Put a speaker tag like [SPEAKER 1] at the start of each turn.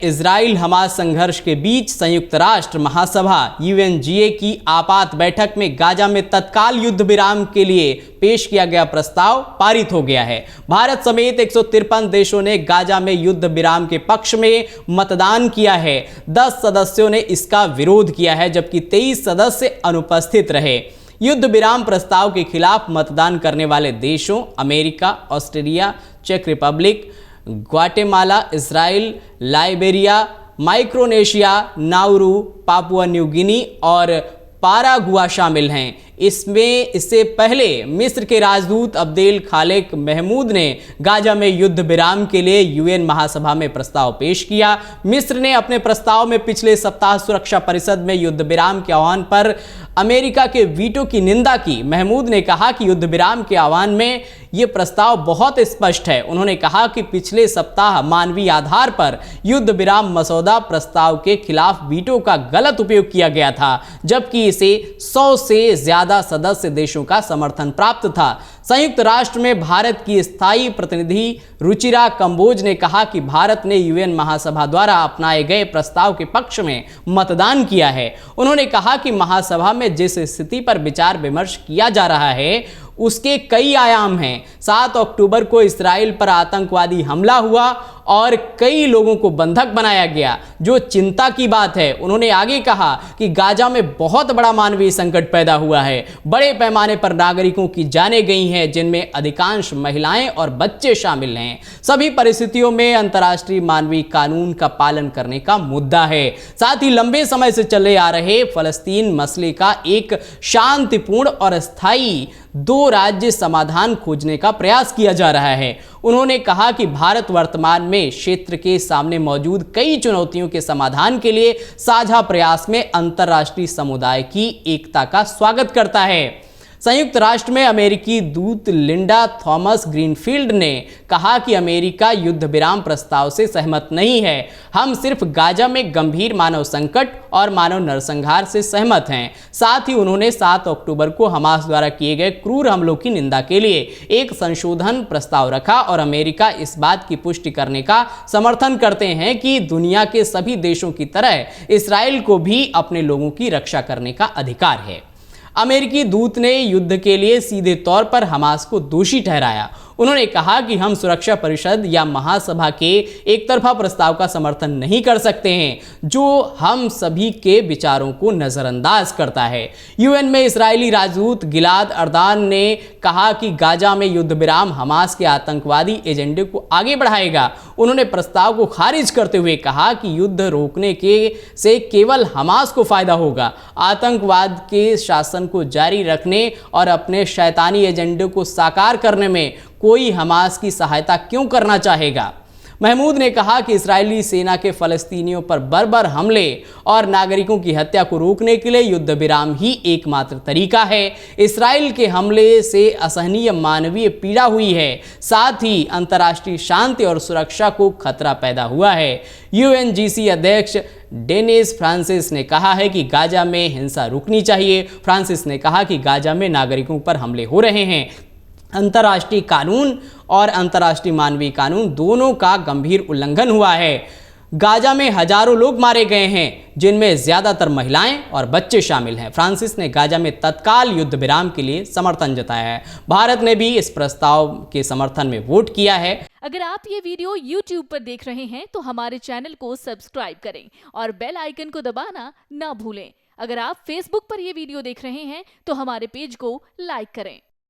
[SPEAKER 1] Israel Hamas संघर्ष के बीच संयुक्त राष्ट्र महासभा यूएनजीए की आपात बैठक में गाजा में तत्काल युद्ध विराम के लिए पेश किया गया प्रस्ताव पारित हो गया है। भारत समेत 153 देशों ने गाजा में युद्ध विराम के पक्ष में मतदान किया है। 10 सदस्यों ने इसका विरोध किया है, जबकि 23 सदस्य अनुपस्थित रहे। युद्ध विराम प्रस्ताव के खिलाफ मतदान करने वाले देशों अमेरिका, ऑस्ट्रेलिया, चेक Republic, Guatemala, Israel, Liberia, Micronesia, Nauru, Papua New Guinea और पारागुआ शामिल हैं। इससे पहले मिस्र के राजदूत अब्देल खालेक महमूद ने गाजा में युद्ध विराम के लिए यूएन महासभा में प्रस्ताव पेश किया। मिस्र ने अपने प्रस्ताव में पिछले सप्ताह सुरक्षा परिषद में युद्ध विराम के आह्वान पर अमेरिका के वीटो की निंदा की। महमूद ने कहा कि युद्ध विराम के आह्वान में यह प्रस्ताव बहुत स्पष्ट है। उन्होंने कहा कि पिछले सप्ताह मानवीय आधार पर युद्ध विराम मसौदा प्रस्ताव के खिलाफ वीटो का गलत उपयोग किया गया था, जबकि इसे 100 से ज्यादा सदस्य देशों का समर्थन प्राप्त था। संयुक्त राष्ट्र में भारत की स्थायी प्रतिनिधि रुचिरा कंबोज ने कहा कि भारत ने यूएन महासभा द्वारा अपनाए गए प्रस्ताव के पक्ष में मतदान किया है। उन्होंने कहा कि महासभा में जिस स्थिति पर विचार विमर्श किया जा रहा है उसके कई आयाम हैं। 7 अक्टूबर को इस्राएल पर आतंकवादी हमला हुआ और कई लोगों को बंधक बनाया गया, जो चिंता की बात है। उन्होंने आगे कहा कि गाजा में बहुत बड़ा मानवीय संकट पैदा हुआ है। बड़े पैमाने पर नागरिकों की जानें गई हैं, जिनमें अधिकांश महिलाएं और बच्चे शामिल हैं। सभी परिस्थितियों में अंतर्राष्ट्रीय मानवीय कानून का पालन करने का मुद्दा है। साथ ही लंबे समय से चले आ रहे फलस्तीन मसले का एक शांतिपूर्ण और स्थायी 2 राज्य समाधान खोजने का प्रयास किया जा रहा है। उन्होंने कहा कि भारत वर्तमान में क्षेत्र के सामने मौजूद कई चुनौतियों के समाधान के लिए साझा प्रयास में अंतर्राष्ट्रीय समुदाय की एकता का स्वागत करता है। संयुक्त राष्ट्र में अमेरिकी दूत लिंडा थॉमस ग्रीनफील्ड ने कहा कि अमेरिका युद्ध विराम प्रस्ताव से सहमत नहीं है। हम सिर्फ गाजा में गंभीर मानव संकट और मानव नरसंहार से सहमत हैं। साथ ही उन्होंने 7 अक्टूबर को हमास द्वारा किए गए क्रूर हमलों की निंदा के लिए एक संशोधन प्रस्ताव रखा और अमेरिका इस बात की पुष्टि करने का समर्थन करते हैं कि दुनिया के सभी देशों की तरह इस्राएल को भी अपने लोगों की रक्षा करने का अधिकार है। अमेरिकी दूत ने युद्ध के लिए सीधे तौर पर हमास को दोषी ठहराया। उन्होंने कहा कि हम सुरक्षा परिषद या महासभा के एक तरफा प्रस्ताव का समर्थन नहीं कर सकते हैं, जो हम सभी के विचारों को नजरअंदाज करता है। यूएन में इजरायली राजदूत गिलाद अर्दान ने कहा कि गाजा में युद्ध विराम हमास के आतंकवादी एजेंडे को आगे बढ़ाएगा। उन्होंने प्रस्ताव को खारिज करते हुए कहा कि युद्ध रोकने से केवल हमास को फायदा होगा। आतंकवाद के शासन को जारी रखने और अपने शैतानी एजेंडे को साकार करने में कोई हमास की सहायता क्यों करना चाहेगा। महमूद ने कहा कि इस्राएली सेना के फलस्तीनियों पर बर्बर हमले और नागरिकों की हत्या को रोकने के लिए युद्ध विराम ही एकमात्र तरीका है। इस्राएल के हमले से असहनीय मानवीय पीड़ा हुई है, साथ ही अंतर्राष्ट्रीय शांति और सुरक्षा को खतरा पैदा हुआ है। यूएनजीसी अध्यक्ष डेनिस फ्रांसिस ने कहा है कि गाजा में हिंसा रुकनी चाहिए। फ्रांसिस ने कहा कि गाजा में नागरिकों पर हमले हो रहे हैं। अंतर्राष्ट्रीय कानून और अंतर्राष्ट्रीय मानवीय कानून दोनों का गंभीर उल्लंघन हुआ है। गाजा में हजारों लोग मारे गए हैं, जिनमें ज्यादातर महिलाएं और बच्चे शामिल हैं। फ्रांसिस ने गाजा में तत्काल युद्ध विराम के लिए समर्थन जताया है। भारत ने भी इस प्रस्ताव के समर्थन में वोट किया है।
[SPEAKER 2] अगर आप ये वीडियो YouTube पर देख रहे हैं तो हमारे चैनल को सब्सक्राइब करें और बेल आइकन को दबाना ना भूलें। अगर आप Facebook पर ये वीडियो देख रहे हैं तो हमारे पेज को लाइक करें।